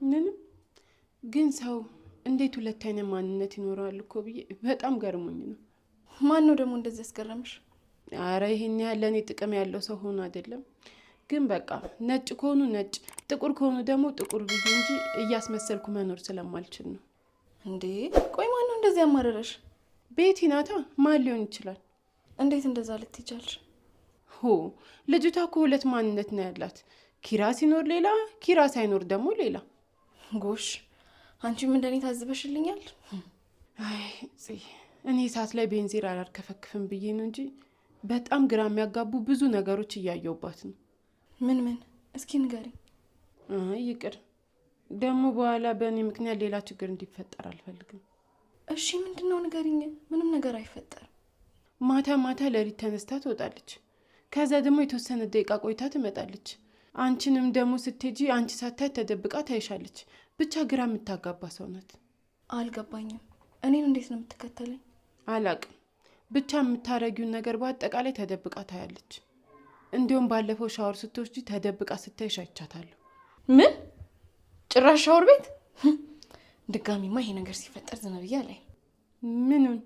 ምንም ግን ሰው እንዴት ሁለት አይነት ማንነት ይኖራል እኮ ብዬ በጣም ገርሞኝ ነው። ማን ነው ደግሞ እንደዚህ ያስገረምሽ? አረ ይሄን ያህል ለእኔ ጥቅም ያለው ሰው ሆኖ አይደለም። ግን በቃ ነጭ ከሆኑ ነጭ፣ ጥቁር ከሆኑ ደግሞ ጥቁር ብዬ እንጂ እያስመሰልኩ መኖር ስለማልችል ነው። እንዴ ቆይ ማን ነው እንደዚህ ያማረረሽ? ቤቲ ናታ። ማን ሊሆን ይችላል? እንዴት እንደዛ ልትይቻልሽ? ሆ ልጅቷ እኮ ሁለት ማንነት ነው ያላት። ኪራ ሲኖር ሌላ፣ ኪራ ሳይኖር ደግሞ ሌላ። ጎሽ አንቺም እንደኔ ታዝበሽልኛል። አይ እኔ እሳት ላይ ቤንዚን አላርከፈክፍም ብዬ ነው እንጂ በጣም ግራ የሚያጋቡ ብዙ ነገሮች እያየሁባት ነው። ምን ምን? እስኪ ንገሪ። ይቅር ደግሞ በኋላ በእኔ ምክንያት ሌላ ችግር እንዲፈጠር አልፈልግም። እሺ ምንድነው ንገሪኝ። ምንም ነገር አይፈጠርም። ማታ ማታ ሌሊት ተነስታ ትወጣለች። ከዛ ደግሞ የተወሰነ ደቂቃ ቆይታ ትመጣለች። አንቺንም ደግሞ ስትሄጂ አንቺ ሳታይ ተደብቃ ታይሻለች። ብቻ ግራ የምታጋባ ሰው ናት። አልገባኝም። እኔን እንዴት ነው የምትከተለኝ? አላቅም። ብቻ የምታረጊውን ነገር በአጠቃላይ ተደብቃ ታያለች። እንዲሁም ባለፈው ሻወር ስትወስጂ ተደብቃ ስታይሽ አይቻታለሁ። ምን? ጭራሽ ሻወር ቤት? ድጋሚማ ይሄ ነገር ሲፈጠር ዝም ብዬ አላይ። ምኑን?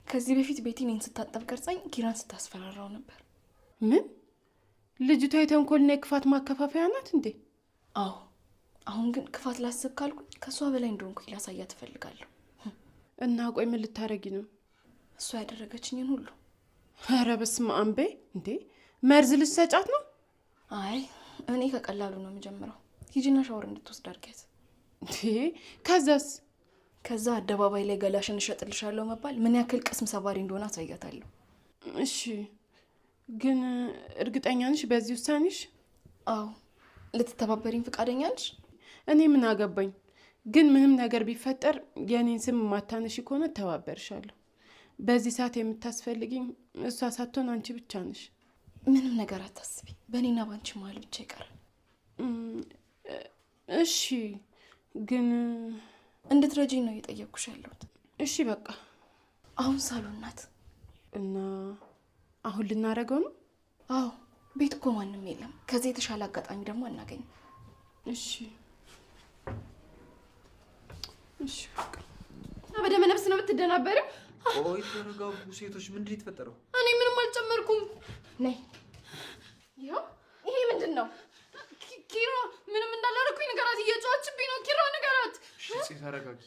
ከዚህ በፊት ቤቲ እኔን ስታጠብ ቀርጻኝ ኪራን ስታስፈራራው ነበር። ምን? ልጅቷ የተንኮልና የክፋት ማከፋፈያ ናት እንዴ? አዎ። አሁን ግን ክፋት ላስብ ካልኩኝ ከሷ በላይ እንደሆንኩኝ ላሳያት እፈልጋለሁ። እና ቆይ ምን ልታረጊ ነው? እሷ ያደረገችኝን ሁሉ። ኧረ በስመ አብ በይ። እንዴ መርዝ ልትሰጫት ነው? አይ እኔ ከቀላሉ ነው የምጀምረው። ሂጂና ሻወር እንድትወስድ አድርጊያት። ከዛስ? ከዛ አደባባይ ላይ ገላሽን እሸጥልሻለሁ መባል ምን ያክል ቅስም ሰባሪ እንደሆነ አሳያታለሁ። እሺ ግን እርግጠኛ ነሽ በዚህ ውሳኔሽ? አዎ። ልትተባበሪኝ ፈቃደኛ ነሽ? እኔ ምን አገባኝ። ግን ምንም ነገር ቢፈጠር የኔን ስም ማታነሽ ከሆነ ተባበርሻለሁ። በዚህ ሰዓት የምታስፈልጊኝ እሷ ሳትሆን አንቺ ብቻ ነሽ። ምንም ነገር አታስቢ። በእኔና ባንቺ መሀል ብቻ ይቀራል። እሺ ግን እንድትረጂኝ ነው እየጠየቅኩሽ ያለሁት። እሺ በቃ አሁን ሳሎን ናት እና አሁን ልናረገው ነው? አዎ። ቤት እኮ ማንም የለም። ከዚህ የተሻለ አጋጣሚ ደግሞ አናገኝም። እሺ እሺ በቃ በደመ ነፍስ ነው የምትደናበሪው? ቆይ ተረጋጉ ሴቶች። ምንድን ነው የተፈጠረው? እኔ ምንም አልጨመርኩም። ነይ። ይሄ ምንድን ነው? ኪራ ምንም እንዳላረኩኝ ንገራት። እየጮኸችብኝ ነው። ኪራ ንገራት። እሺ ተረጋጊ።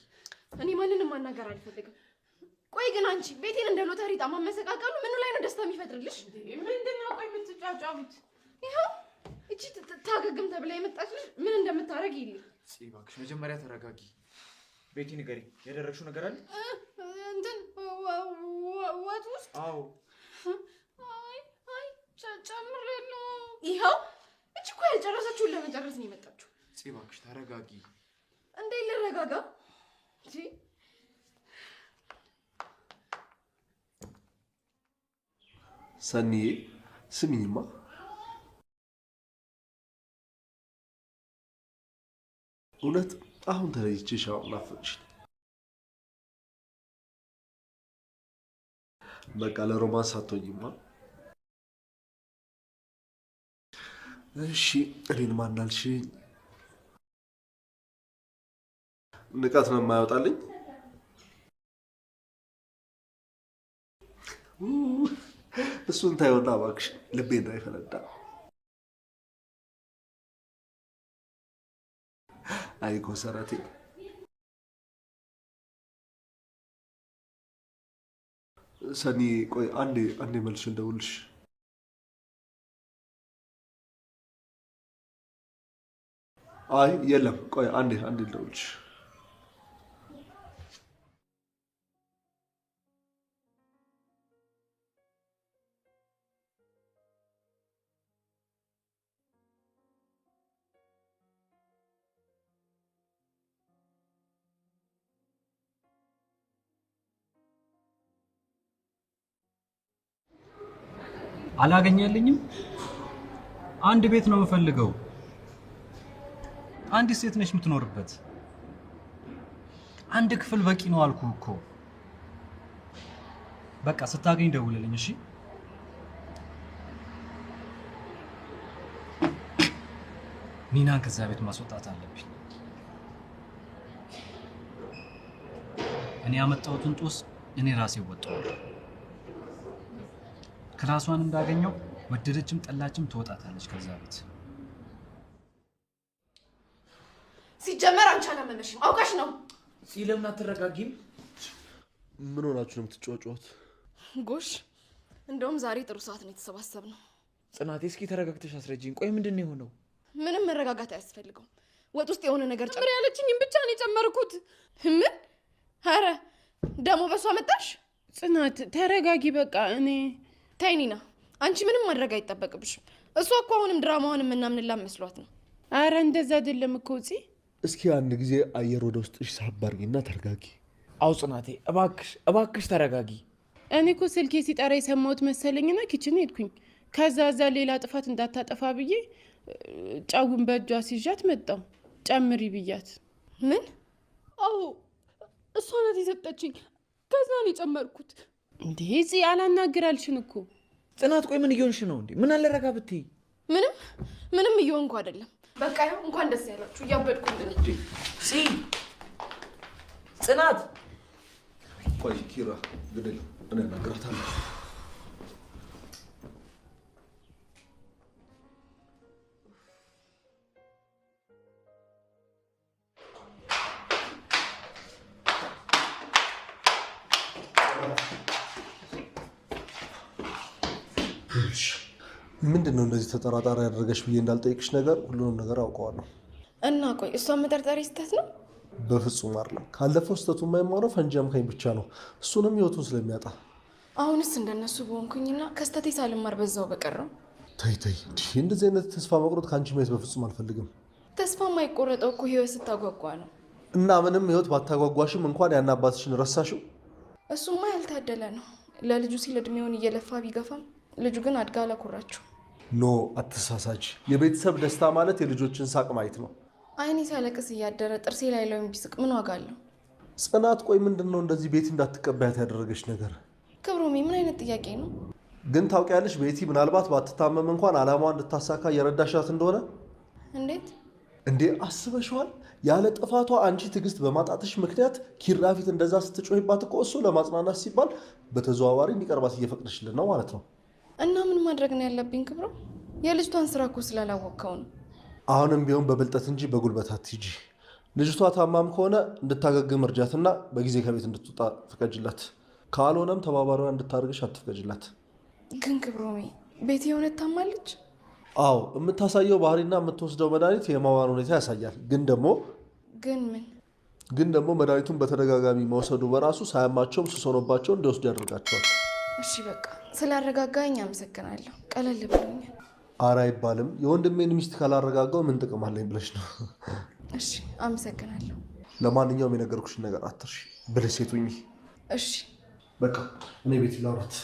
እኔ ማንንም ማናገር አልፈልግም። ቆይ ግን አንቺ ቤቴን እንደ ሎተሪ ጣማ መሰቃቀሉ ምኑ ላይ ነው ደስታ የሚፈጥርልሽ? ምንድነው ቆይ የምትጫጫሉት? ይሄው እቺ ታገግም ተብላ የመጣች ልጅ ምን እንደምታረግ ይልኝ። እባክሽ መጀመሪያ ተረጋጊ። ቤቲ ንገሪ፣ ያደረግሽው ነገር አለ? እንትን ወጥ ውስጥ? አዎ። አይ ጨምሬያለሁ። ይሄው እቺ እኮ ያልጨረሰችውን ለመጨረስ ነው የመጣችው። እባክሽ ተረጋጊ። እንዴት ልረጋጋ? ሰኒዬ ስሚኝማ፣ እውነት አሁን ተለይቼሽ አሁን ናፈቅሽ። በቃ ለሮማንስ አትሆኝማ። እሺ እኔን ማናልሽኝ? ንቀት ነው የማያወጣልኝ። እሱን ታይወና እባክሽ ልቤ እንዳይፈነዳ። አይ ኮሰረቴ። ሰኒ ቆይ አንዴ መልሽ እንደውልሽ። አይ የለም ቆይ አንዴ እንደውልሽ። አላገኘልኝም። አንድ ቤት ነው የምፈልገው። አንዲት ሴት ነች የምትኖርበት። አንድ ክፍል በቂ ነው አልኩ እኮ። በቃ ስታገኝ ደውልልኝ እሺ? ኒናን ከዛ ቤት ማስወጣት አለብኝ። እኔ ያመጣሁትን ጦስ እኔ ራሴ ወጣሁ። ክላሷን እንዳገኘው ወደደችም ጠላችም ትወጣታለች ከዛ ቤት። ሲጀመር አንቺ አላመነሽም፣ አውቃሽ ነው። ለምን አትረጋጊም? ምን ሆናችሁ ነው የምትጫወጩት? ጎሽ፣ እንደውም ዛሬ ጥሩ ሰዓት ነው የተሰባሰብነው። ጽናቴ እስኪ ተረጋግተሽ አስረጂኝ። ቆይ ምንድን ነው የሆነው? ምንም መረጋጋት አያስፈልገውም። ወጥ ውስጥ የሆነ ነገር ጨምር ያለችኝም ብቻ ነው የጨመርኩት። ምን? ኧረ ደግሞ በሷ መጣሽ? ጽናት ተረጋጊ በቃ። እኔ ተይ ኒና፣ አንቺ ምንም ማድረግ አይጠበቅብሽም። እሷ እኮ አሁንም ድራማውን የምናምንላት መስሏት ነው። አረ እንደዛ አይደለም እኮ ጽ እስኪ አንድ ጊዜ አየር ወደ ውስጥሽ ሳብ አድርጊና ተረጋጊ። አው ጽናቴ እባክሽ ተረጋጊ። እኔ እኮ ስልኬ ሲጠራ የሰማሁት መሰለኝና ኪችን ሄድኩኝ። ከዛ እዛ ሌላ ጥፋት እንዳታጠፋ ብዬ ጫውን በእጇ ሲዣት መጣው ጨምሪ ብያት። ምን? አዎ እሷ ናት የሰጠችኝ። ከዛ ነው የጨመርኩት። እንዴ ጽ አላናግራልሽን እኮ ጽናት ቆይ ምን እየሆንሽ ነው እንዴ? ምን አለረጋ ብትይ? ምንም እየሆንኩ አይደለም። በቃ ይኸው እንኳን ደስ ያላችሁ። እያበድኩልኝ ጽናት። ቆይ ኪራ ግደል፣ እኔ እነግራታለሁ። ምንድን ነው እንደዚህ ተጠራጣሪ ያደረገሽ ብዬ እንዳልጠይቅሽ ነገር ሁሉንም ነገር አውቀዋለሁ። እና ቆይ እሷን መጠርጠሪ ስህተት ነው? በፍጹም አይደለም። ካለፈው ስህተቱ የማይማረው ፈንጂ አምካኝ ብቻ ነው፣ እሱንም ህይወቱን ስለሚያጣ። አሁንስ እንደነሱ በሆንኩኝና ከስተቴ ሳልማር በዛው በቀረው። ተይ እንደዚህ አይነት ተስፋ መቁረጥ ከአንቺ ማየት በፍጹም አልፈልግም። ተስፋ የማይቆረጠው እኮ ህይወት ስታጓጓ ነው። እና ምንም ህይወት ባታጓጓሽም እንኳን ያን አባትሽን ረሳሽው? እሱማ ያልታደለ ነው። ለልጁ ሲል እድሜውን እየለፋ ቢገፋም ልጁ ግን አድጋ አላኮራችሁ። ኖ አትሳሳች። የቤተሰብ ደስታ ማለት የልጆችን ሳቅ ማየት ነው። አይኔ ሲያለቅስ እያደረ ጥርሴ ላይ ለው ቢስቅ ምን ዋጋ አለው? ጽናት ቆይ ምንድን ነው እንደዚህ ቤቲ እንዳትቀበያት ያደረገች ነገር? ክብሮሜ ምን አይነት ጥያቄ ነው? ግን ታውቂያለሽ ቤቲ ምናልባት ባትታመም እንኳን አላማዋን እንድታሳካ እየረዳሻት እንደሆነ። እንዴት እንዴ አስበሽዋል? ያለ ጥፋቷ አንቺ ትዕግስት በማጣትሽ ምክንያት ኪራ ፊት እንደዛ ስትጮህባት እኮ እሱ ለማጽናናት ሲባል በተዘዋዋሪ እንዲቀርባት እየፈቅደሽልን ነው ማለት ነው። እና ምን ማድረግ ነው ያለብኝ ክብሮ? የልጅቷን ስራ እኮ ስላላወቅከው ነው። አሁንም ቢሆን በብልጠት እንጂ በጉልበት አትሂጂ። ልጅቷ ታማም ከሆነ እንድታገግም እርጃትና በጊዜ ከቤት እንድትወጣ ፍቀጅላት። ካልሆነም ተባባሪዋ እንድታደርግሽ አትፍቀጅላት። ግን ክብሮሜ ቤት የሆነ ታማለች? አዎ የምታሳየው ባህሪና የምትወስደው መድኃኒት የማዋን ሁኔታ ያሳያል። ግን ደግሞ መድኃኒቱን በተደጋጋሚ መውሰዱ በራሱ ሳያማቸውም ሱስ ሆኖባቸው እንዲወስዱ ያደርጋቸዋል። እሺ በቃ ስላረጋጋኝ አመሰግናለሁ። ቀለል ብሎኛል። ኧረ አይባልም። የወንድሜን ሚስት ካላረጋጋው ምን ጥቅም አለኝ ብለሽ ነው? እሺ አመሰግናለሁ። ለማንኛውም የነገርኩሽን ነገር አትርሺ። ብልህ ሴት ሁኚ። እሺ በቃ እኔ ቤት ላውራት።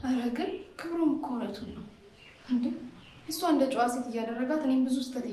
ኧረ ግን ክብሮም እኮ እውነቱን ነው እንዴ። እሷ እንደ ጨዋ ሴት እያደረጋት እኔም ብዙ ስተት